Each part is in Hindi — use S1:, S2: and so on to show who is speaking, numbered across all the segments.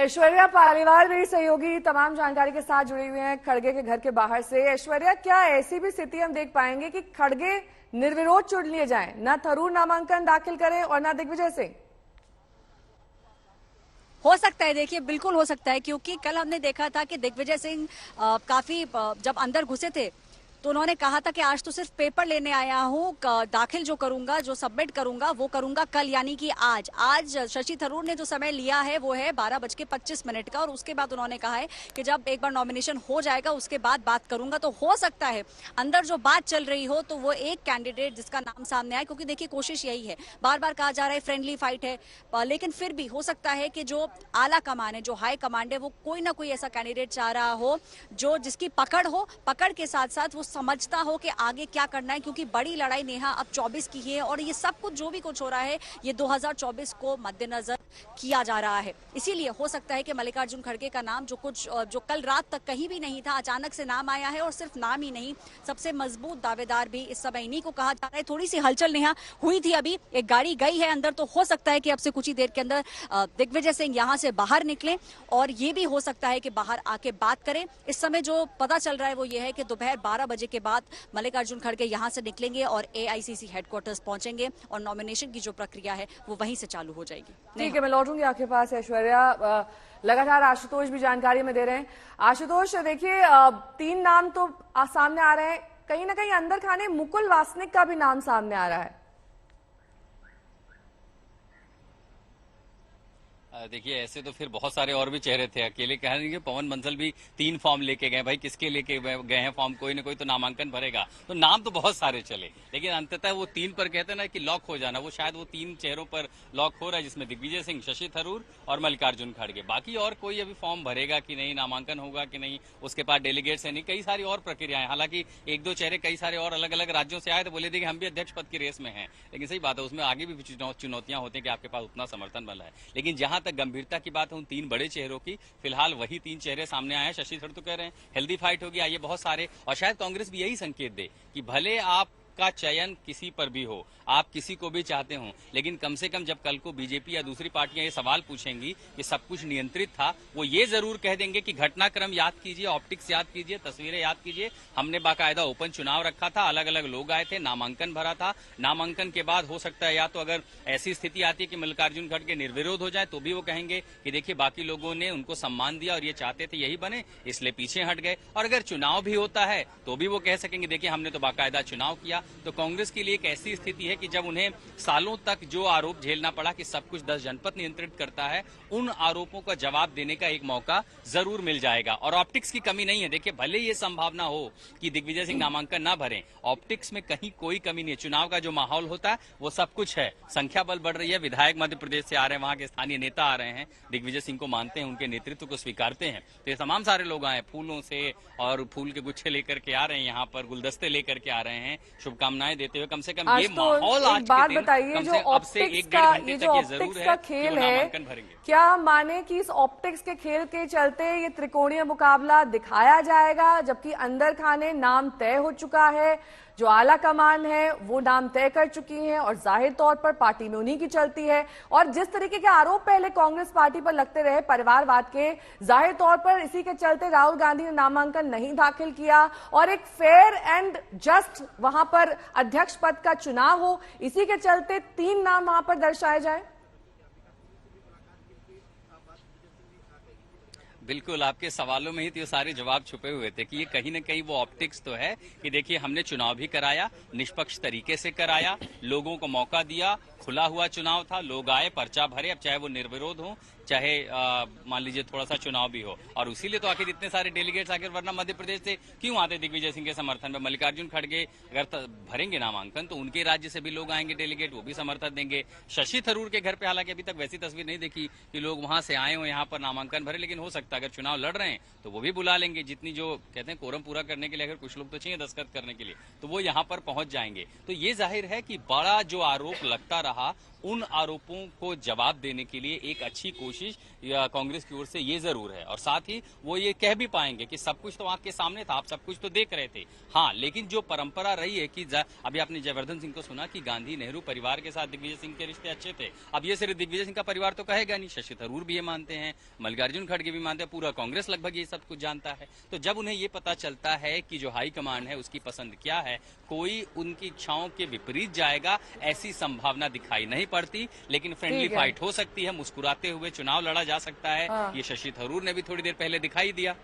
S1: ऐश्वर्या पालीवाल मेरी सहयोगी तमाम जानकारी के साथ जुड़ी हुई हैं खड़गे के घर के बाहर से। ऐश्वर्या, क्या ऐसी भी स्थिति हम देख पाएंगे कि खड़गे निर्विरोध चुन लिए जाएं, न थरूर नामांकन दाखिल करें और न दिग्विजय सिंह?
S2: हो सकता है, देखिए बिल्कुल हो सकता है, क्योंकि कल हमने देखा था कि दिग्विजय सिंह काफी जब अंदर घुसे थे तो उन्होंने कहा था कि आज तो सिर्फ पेपर लेने आया हूं, दाखिल जो करूंगा, जो सबमिट करूंगा वो करूंगा कल, यानी कि आज शशि थरूर ने जो समय लिया है वो है 12:25 का। और उसके बाद उन्होंने कहा है कि जब एक बार नॉमिनेशन हो जाएगा उसके बाद बात करूंगा। तो हो सकता है अंदर जो बात चल रही हो तो वो एक कैंडिडेट जिसका नाम सामने आए, क्योंकि देखिए कोशिश यही है, बार बार कहा जा रहा है फ्रेंडली फाइट है, लेकिन फिर भी हो सकता है कि जो आला कमान है, जो हाई कमांड है, वो कोई ना कोई ऐसा कैंडिडेट चाह रहा हो जो जिसकी पकड़ हो, पकड़ के साथ साथ वो समझता हो कि आगे क्या करना है, क्योंकि बड़ी लड़ाई नेहा अब 24 की है और ये सब कुछ जो भी कुछ हो रहा है ये 2024 को मद्देनजर किया जा रहा है। इसीलिए हो सकता है कि मल्लिकार्जुन खड़गे का नाम जो कल रात तक कहीं भी नहीं था, अचानक से नाम आया है। और सिर्फ नाम ही नहीं, सबसे मजबूत दावेदार भी इस समय इन्हीं को कहा जा रहा है। थोड़ी सी हलचल नेहा हुई थी, अभी एक गाड़ी गई है अंदर, तो हो सकता है कि अब से कुछ ही देर के अंदर दिग्विजय सिंह यहां से बाहर निकले और ये भी हो सकता है कि बाहर आके बात करें। इस समय जो पता चल रहा है वो ये है कि दोपहर 12 बजे के बाद मल्लिकार्जुन खड़गे यहां से निकलेंगे और एआईसीसी हेडक्वार्टर्स पहुंचेंगे और नॉमिनेशन की जो प्रक्रिया है वो वहीं से चालू हो जाएगी।
S1: ठीक है, मैं लौटूंगी आपके पास ऐश्वर्या। लगातार आशुतोष भी जानकारी में दे रहे हैं। आशुतोष, देखिए 3 नाम तो सामने आ रहे हैं, कहीं ना कहीं अंदर खाने मुकुल वासनिक का भी नाम सामने आ रहा है।
S3: देखिए ऐसे तो फिर बहुत सारे और भी चेहरे थे, अकेले कह रहे हैं कि पवन बंसल भी 3 फॉर्म लेके गए। भाई किसके लेके गए हैं फॉर्म? कोई ना कोई तो नामांकन भरेगा, तो नाम तो बहुत सारे चले, लेकिन अंततः वो 3 पर कहते हैं ना कि लॉक हो जाना, वो शायद वो 3 चेहरों पर लॉक हो रहा है, जिसमें दिग्विजय सिंह, शशि थरूर और मल्लिकार्जुन खड़गे। बाकी और कोई अभी फॉर्म भरेगा कि नहीं, नामांकन होगा कि नहीं, उसके पास डेलीगेट्स है नहीं, कई सारी और प्रक्रियाएं। हालांकि 1-2 चेहरे कई सारे और अलग अलग राज्यों से आए तो बोले थे कि हम भी अध्यक्ष पद की रेस में हैं, लेकिन सही बात है उसमें आगे भी चुनौतियां होती हैं कि आपके पास उतना समर्थन बल है। लेकिन जहां तक गंभीरता की बात उन 3 बड़े चेहरों की, फिलहाल वही 3 चेहरे सामने आए हैं। शशि थरूर तो कह रहे हैं हेल्दी फाइट होगी, आइए बहुत सारे, और शायद कांग्रेस भी यही संकेत दे कि भले आप का चयन किसी पर भी हो, आप किसी को भी चाहते हो, लेकिन कम से कम जब कल को बीजेपी या दूसरी पार्टियां ये सवाल पूछेंगी कि सब कुछ नियंत्रित था, वो ये जरूर कह देंगे कि घटनाक्रम याद कीजिए, ऑप्टिक्स याद कीजिए, तस्वीरें याद कीजिए, हमने बाकायदा ओपन चुनाव रखा था, अलग अलग लोग आए थे, नामांकन भरा था। नामांकन के बाद हो सकता है या तो अगर ऐसी स्थिति आती है कि मल्लिकार्जुन खड़गे निर्विरोध हो जाए तो भी वो कहेंगे कि देखिए बाकी लोगों ने उनको सम्मान दिया और ये चाहते थे यही बने, इसलिए पीछे हट गए। और अगर चुनाव भी होता है तो भी वो कह सकेंगे देखिए हमने तो बाकायदा चुनाव किया। तो कांग्रेस के लिए एक ऐसी स्थिति है कि जब उन्हें सालों तक जो आरोप झेलना पड़ा कि सब कुछ 10 जनपद नियंत्रित करता है, उन आरोपों का जवाब देने का एक मौका जरूर मिल जाएगा। और ऑप्टिक्स की कमी नहीं है, देखिए भले ये संभावना हो कि दिग्विजय सिंह नामांकन ना भरें, ऑप्टिक्स में कहीं कोई कमी नहीं है। चुनाव का जो माहौल होता है वो सब कुछ है, संख्या बल बढ़ रही है, विधायक मध्य प्रदेश से आ रहे हैं, वहां के स्थानीय नेता आ रहे हैं, दिग्विजय सिंह को मानते हैं, उनके नेतृत्व को स्वीकारते हैं। तो ये तमाम सारे लोग आए फूलों से और फूल के गुच्छे लेकर के आ रहे हैं, यहाँ पर गुलदस्ते लेकर के आ रहे हैं, शुभकामनाएं देते हुए। कम से कम ये माहौल आज
S1: बात बताइए, जो ऑप्टिक्स का खेल है, क्या हम माने कि इस ऑप्टिक्स के खेल के चलते ये त्रिकोणीय मुकाबला दिखाया जाएगा, जबकि अंदर खाने नाम तय हो चुका है, जो आला कमान है वो नाम तय कर चुकी है और जाहिर तौर पर पार्टी में उन्हीं की चलती है। और जिस तरीके के आरोप पहले कांग्रेस पार्टी पर लगते रहे परिवारवाद के, जाहिर तौर पर इसी के चलते राहुल गांधी ने नामांकन नहीं दाखिल किया और एक फेयर एंड जस्ट वहां पर अध्यक्ष पद का चुनाव हो, इसी के चलते 3 नाम वहां पर दर्शाए जाए।
S3: बिल्कुल, आपके सवालों में ही तो ये सारे जवाब छुपे हुए थे कि ये कहीं न कहीं वो ऑप्टिक्स तो है कि देखिए हमने चुनाव भी कराया, निष्पक्ष तरीके से कराया, लोगों को मौका दिया, खुला हुआ चुनाव था, लोग आए, पर्चा भरे, अब चाहे वो निर्विरोध हो, चाहे मान लीजिए थोड़ा सा चुनाव भी हो। और उसीलिए तो आखिर इतने सारे डेलीगेट्स आखिर, वरना मध्य प्रदेश से क्यों आते दिग्विजय सिंह के समर्थन में? मल्लिकार्जुन खड़गे अगर भरेंगे नामांकन तो उनके राज्य से भी लोग आएंगे डेलीगेट, वो भी समर्थन देंगे। शशि थरूर के घर पे हालांकि अभी तक वैसी तस्वीर नहीं देखी कि लोग वहां से आए हो यहाँ पर नामांकन भरे, लेकिन हो सकता है अगर चुनाव लड़ रहे हैं तो वो भी बुला लेंगे, जितनी जो कहते हैं कोरम पूरा करने के लिए अगर कुछ लोग तो चाहिए दस्तखत करने के लिए, तो वो यहाँ पर पहुंच जाएंगे। तो ये जाहिर है कि बड़ा जो आरोप लगता रहा रहा, उन आरोपों को जवाब देने के लिए एक अच्छी कोशिश कांग्रेस की ओर से ये जरूर है। और साथ ही वो ये कह भी पाएंगे कि सब कुछ तो आपके सामने था, आप सब कुछ तो देख रहे थे। हाँ, लेकिन जो परंपरा रही है कि अभी आपने जयवर्धन सिंह को सुना कि गांधी नेहरू परिवार के साथ दिग्विजय सिंह के रिश्ते अच्छे थे। अब ये सिर्फ दिग्विजय सिंह का परिवार तो कहेगा नहीं, शशि थरूर भी ये मानते हैं, मल्लिकार्जुन खड़गे भी मानते हैं, पूरा कांग्रेस लगभग ये सब कुछ जानता है। तो जब उन्हें ये पता चलता है कि जो हाईकमान है उसकी पसंद क्या है, कोई उनकी इच्छाओं के विपरीत जाएगा, ऐसी संभावना दिखाई नहीं पड़ती। लेकिन फ्रेंडली फाइट हो सकती है, मुस्कुराते हुए चुनाव लड़ा जा सकता है। ये शशि थरूर ने भी थोड़ी देर पहले दिखाई दिया।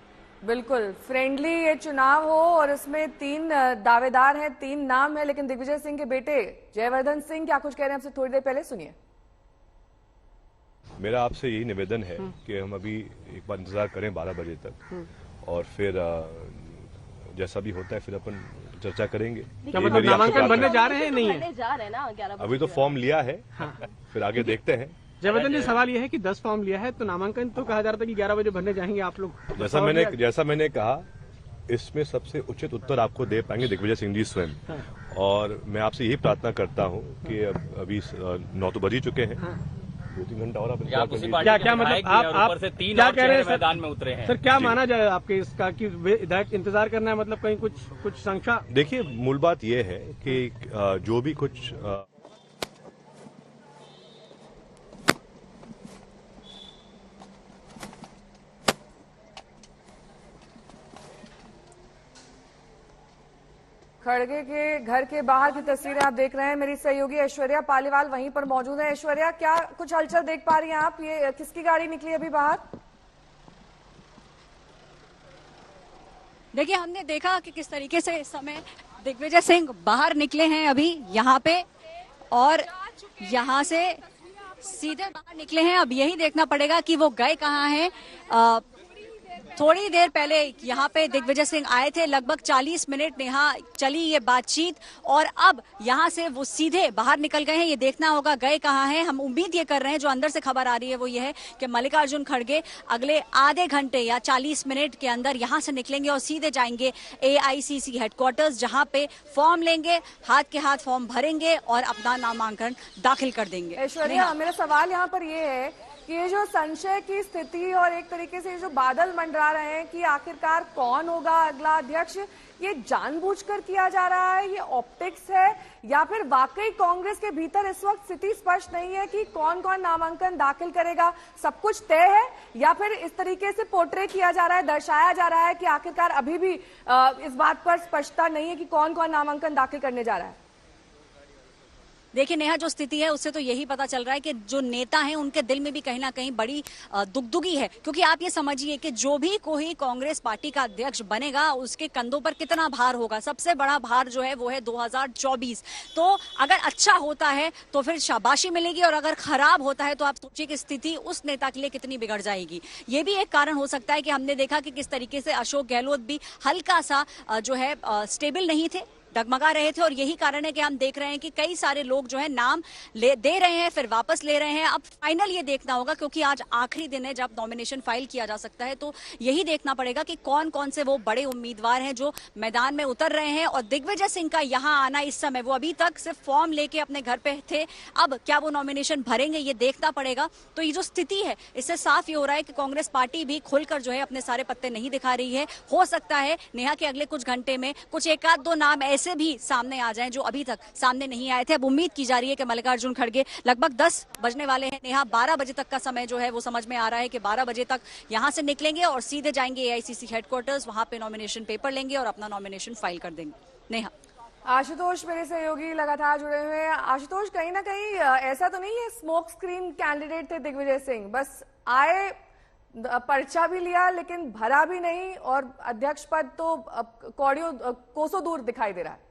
S1: बिल्कुल फ्रेंडली ये चुनाव हो, और इसमें 3 दावेदार हैं, 3 नाम है, लेकिन दिग्विजय सिंह के बेटे जयवर्धन सिंह क्या कुछ कह रहे हैं आपसे थोड़ी देर पहले सुनिए।
S4: मेरा आपसे यही निवेदन है कि हम अभी एक बार इंतजार करें 12 बजे तक, और फिर जैसा भी होता है फिर अपन चर्चा करेंगे।
S5: क्या मतलब नामांकन भरने जा रहे हैं? नहीं है,
S6: जा रहे हैं ना 11 बजे।
S4: अभी तो फॉर्म लिया है, फिर आगे देखते हैं।
S5: जयवर्धन जी, सवाल यह है कि 10 फॉर्म लिया है तो नामांकन तो कहा जा रहा था कि 11 बजे भरने जाएंगे आप लोग।
S4: जैसा मैंने कहा, इसमें सबसे उचित उत्तर आपको दे पाएंगे दिग्विजय सिंह जी स्वयं। और मैं आपसे यही प्रार्थना करता हूँ कि अभी 9 तो बज ही चुके हैं, 2-3 घंटा और आप
S3: क्या
S5: मतलब आप
S3: से 3
S5: क्या कह रहे हैं
S3: मैदान में उतरे हैं
S5: सर? क्या माना जाए आपके इसका कि विधायक इंतजार करना है, मतलब कहीं कुछ संख्या?
S4: देखिए, मूल बात यह है कि जो भी कुछ
S1: खड़गे के घर के बाहर की तस्वीरें आप देख रहे हैं। मेरी सहयोगी ऐश्वर्या पालीवाल वहीं पर मौजूद है। ऐश्वर्या, क्या कुछ हलचल देख पा रही हैं आप? ये किसकी गाड़ी निकली अभी बाहर?
S2: देखिए, हमने देखा कि किस तरीके से इस समय दिग्विजय सिंह बाहर निकले हैं अभी यहाँ पे, और यहाँ से सीधे बाहर निकले हैं। अब यही देखना पड़ेगा कि वो गए कहाँ हैं। थोड़ी देर पहले यहाँ पे दिग्विजय सिंह आए थे, लगभग 40 मिनट यहाँ चली ये बातचीत, और अब यहाँ से वो सीधे बाहर निकल गए हैं। ये देखना होगा गए कहाँ हैं। हम उम्मीद ये कर रहे हैं, जो अंदर से खबर आ रही है वो ये है कि मल्लिकार्जुन खड़गे अगले आधे घंटे या 40 मिनट के अंदर यहाँ से निकलेंगे और सीधे जाएंगे AICC हेडक्वार्टर्स, जहाँ पे फॉर्म लेंगे, हाथ के हाथ फॉर्म भरेंगे और अपना नामांकन दाखिल कर देंगे।
S1: ऐश्वर्या, मेरा सवाल यहाँ पर ये है कि ये जो संशय की स्थिति और एक तरीके से जो बादल मंडरा रहे हैं कि आखिरकार कौन होगा अगला अध्यक्ष, ये जानबूझकर किया जा रहा है, ये ऑप्टिक्स है, या फिर वाकई कांग्रेस के भीतर इस वक्त स्थिति स्पष्ट नहीं है कि कौन कौन नामांकन दाखिल करेगा, सब कुछ तय है, या फिर इस तरीके से पोर्ट्रे किया जा रहा है, दर्शाया जा रहा है कि आखिरकार अभी भी इस बात पर स्पष्टता नहीं है कि कौन कौन नामांकन दाखिल करने जा रहा है?
S2: देखिए नेहा, जो स्थिति है उससे तो यही पता चल रहा है कि जो नेता हैं उनके दिल में भी कहीं ना कहीं बड़ी दुगदुगी है, क्योंकि आप ये समझिए कि जो भी कोई कांग्रेस पार्टी का अध्यक्ष बनेगा उसके कंधों पर कितना भार होगा। सबसे बड़ा भार जो है वो है 2024। तो अगर अच्छा होता है तो फिर शाबाशी मिलेगी, और अगर खराब होता है तो आप सोचिए कि स्थिति उस नेता के लिए कितनी बिगड़ जाएगी। ये भी एक कारण हो सकता है कि हमने देखा कि किस तरीके से अशोक गहलोत भी हल्का सा जो है स्टेबल नहीं थे, डगमगा रहे थे, और यही कारण है कि हम देख रहे हैं कि कई सारे लोग जो है नाम दे रहे हैं, फिर वापस ले रहे हैं। अब फाइनल ये देखना होगा, क्योंकि आज आखिरी दिन है जब नॉमिनेशन फाइल किया जा सकता है, तो यही देखना पड़ेगा कि कौन कौन से वो बड़े उम्मीदवार हैं जो मैदान में उतर रहे हैं। और दिग्विजय सिंह का यहाँ आना इस समय, वो अभी तक सिर्फ फॉर्म लेके अपने घर पे थे, अब क्या वो नॉमिनेशन भरेंगे ये देखना पड़ेगा। तो ये जो स्थिति है इससे साफ ये हो रहा है कि कांग्रेस पार्टी भी खुलकर जो है अपने सारे पत्ते नहीं दिखा रही है। हो सकता है नेहा के अगले कुछ घंटे में कुछ 1-2 नाम ऐसे भी सामने आ जाएं जो अभी तक सामने नहीं आए थे। अब उम्मीद की जा रही है कि मल्लिकार्जुन खड़गे, लगभग 10 बजने वाले हैं नेहा, 12 बजे तक का समय जो है वो समझ में आ रहा है कि 12 बजे तक यहाँ से निकलेंगे और सीधे जाएंगे AICC हेडक्वार्टर्स, वहां पे नॉमिनेशन पेपर लेंगे और अपना नॉमिनेशन फाइल कर देंगे। नेहा।
S1: आशुतोष मेरे सहयोगी लगातार जुड़े हुए हैं। आशुतोष, कहीं ना कहीं ऐसा तो नहीं है स्मोक स्क्रीन कैंडिडेट थे दिग्विजय सिंह, बस आए, पर्चा भी लिया लेकिन भरा भी नहीं, और अध्यक्ष पद तो कौड़ियों कोसों दूर दिखाई दे रहा है?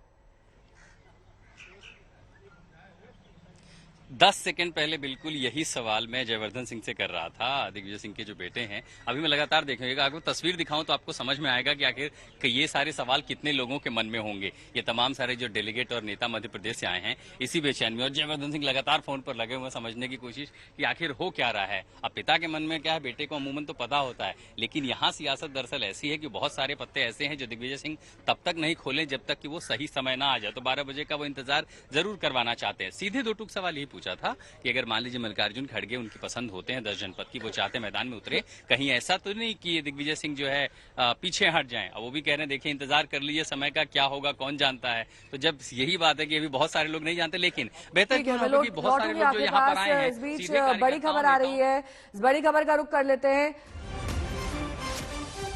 S3: 10 सेकंड पहले बिल्कुल यही सवाल मैं जयवर्धन सिंह से कर रहा था, दिग्विजय सिंह के जो बेटे हैं। अभी मैं लगातार देखूंगा, आपको तस्वीर दिखाऊं तो आपको समझ में आएगा कि आखिर ये सारे सवाल कितने लोगों के मन में होंगे। ये तमाम सारे जो डेलीगेट और नेता मध्य प्रदेश से आए हैं इसी बेचैन में, और जयवर्धन सिंह लगातार फोन पर लगे हुए समझने की कोशिश कि आखिर हो क्या रहा है। अब पिता के मन में क्या है, बेटे को अमूमन तो पता होता है, लेकिन यहाँ सियासत दरअसल ऐसी है कि बहुत सारे पत्ते ऐसे हैं जो दिग्विजय सिंह तब तक नहीं खोले जब तक कि वो सही समय ना आ जाए। तो 12 बजे का वो इंतजार जरूर करवाना चाहते हैं। सीधे 2 टूक सवाल ही पूछा था कि अगर मान लीजिए मल्लिकार्जुन खड़गे उनकी पसंद होते हैं 10 जनपद की, वो चाहते हैं मैदान में उतरे, कहीं ऐसा तो नहीं कि ये दिग्विजय सिंह जो है पीछे हट जाएं। अब वो भी कह रहे हैं देखिए इंतजार कर लीजिए, समय का क्या होगा कौन जानता है। तो जब यही बात है कि अभी बहुत सारे लोग नहीं जानते, लेकिन बेहतर क्यों होगा कि बहुत सारे लोग जो यहाँ पर आए हैं।
S1: इस बीच बड़ी खबर आ रही है, इस बड़ी खबर का रुख कर लेते हैं।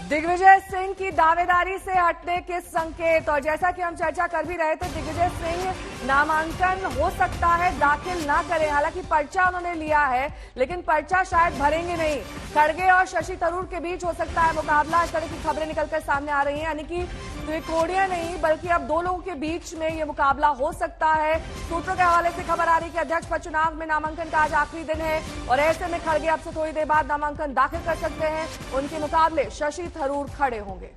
S1: दिग्विजय सिंह की दावेदारी से हटने के संकेत, और जैसा कि हम चर्चा कर भी रहे थे, दिग्विजय सिंह नामांकन हो सकता है दाखिल ना करें। हालांकि पर्चा उन्होंने लिया है, लेकिन पर्चा शायद भरेंगे नहीं। खड़गे और शशि थरूर के बीच हो सकता है मुकाबला, इस तरह की खबरें निकलकर सामने आ रही हैं। यानी कि त्रिकोणीय नहीं बल्कि अब दो लोगों के बीच में यह मुकाबला हो सकता है। सूत्रों के हवाले से खबर आ रही है कि अध्यक्ष पद चुनाव में नामांकन का आज आखिरी दिन है, और ऐसे में खड़गे अब से थोड़ी देर बाद नामांकन दाखिल कर सकते हैं। उनके मुकाबले शशि थरूर खड़े होंगे।